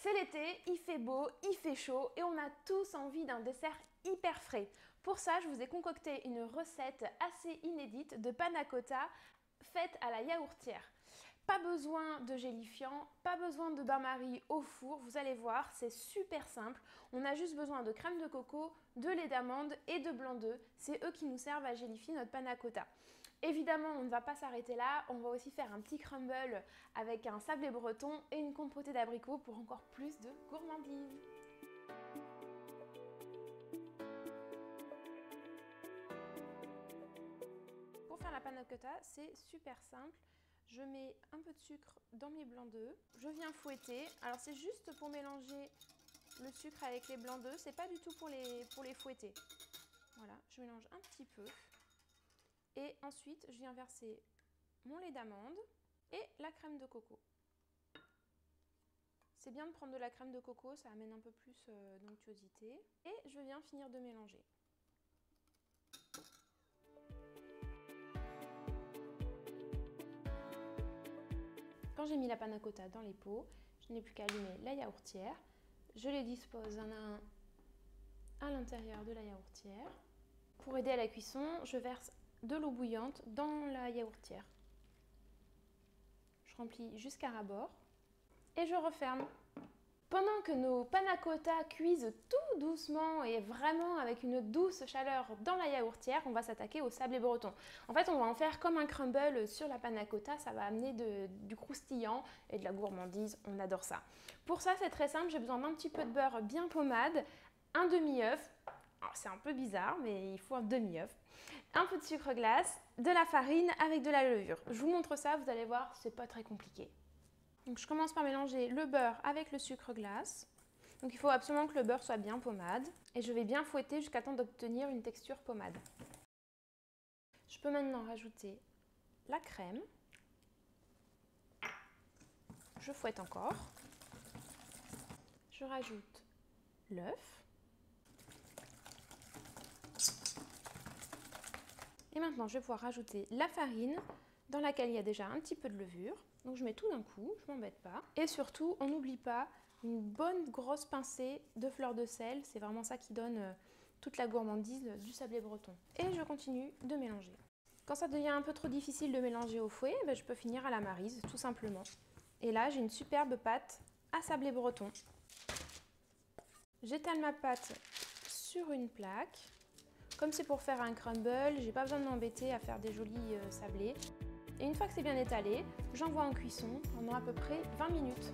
C'est l'été, il fait beau, il fait chaud et on a tous envie d'un dessert hyper frais. Pour ça, je vous ai concocté une recette assez inédite de panna cotta faite à la yaourtière. Pas besoin de gélifiant, pas besoin de bain-marie au four, vous allez voir, c'est super simple. On a juste besoin de crème de coco, de lait d'amande et de blanc d'œuf. C'est eux qui nous servent à gélifier notre panna cotta. Évidemment, on ne va pas s'arrêter là, on va aussi faire un petit crumble avec un sablé breton et une compotée d'abricots pour encore plus de gourmandise. Pour faire la panna cotta, c'est super simple. Je mets un peu de sucre dans mes blancs d'œufs. Je viens fouetter. Alors c'est juste pour mélanger le sucre avec les blancs d'œufs. C'est pas du tout pour les fouetter. Voilà, je mélange un petit peu. Et ensuite, je viens verser mon lait d'amande et la crème de coco. C'est bien de prendre de la crème de coco, ça amène un peu plus d'onctuosité. Et je viens finir de mélanger. Quand j'ai mis la panna cotta dans les pots, je n'ai plus qu'à allumer la yaourtière. Je les dispose un à un à l'intérieur de la yaourtière. Pour aider à la cuisson, je verse de l'eau bouillante dans la yaourtière. Je remplis jusqu'à ras-bord et je referme. Pendant que nos panna cotta cuisent tout doucement et vraiment avec une douce chaleur dans la yaourtière, on va s'attaquer au sablé breton. En fait, on va en faire comme un crumble sur la panna cotta, ça va amener du croustillant et de la gourmandise, on adore ça. Pour ça, c'est très simple, j'ai besoin d'un petit peu de beurre bien pommade, un demi-œuf, c'est un peu bizarre, mais il faut un demi-œuf, un peu de sucre glace, de la farine avec de la levure. Je vous montre ça, vous allez voir, c'est pas très compliqué. Donc je commence par mélanger le beurre avec le sucre glace. Donc il faut absolument que le beurre soit bien pommade. Et je vais bien fouetter jusqu'à temps d'obtenir une texture pommade. Je peux maintenant rajouter la crème. Je fouette encore. Je rajoute l'œuf. Et maintenant je vais pouvoir rajouter la farine dans laquelle il y a déjà un petit peu de levure. Donc je mets tout d'un coup, je m'embête pas. Et surtout, on n'oublie pas une bonne grosse pincée de fleur de sel. C'est vraiment ça qui donne toute la gourmandise du sablé breton. Et je continue de mélanger. Quand ça devient un peu trop difficile de mélanger au fouet, je peux finir à la maryse, tout simplement. Et là, j'ai une superbe pâte à sablé breton. J'étale ma pâte sur une plaque. Comme c'est pour faire un crumble, j'ai pas besoin de m'embêter à faire des jolis sablés. Et une fois que c'est bien étalé, j'envoie en cuisson pendant à peu près 20 minutes.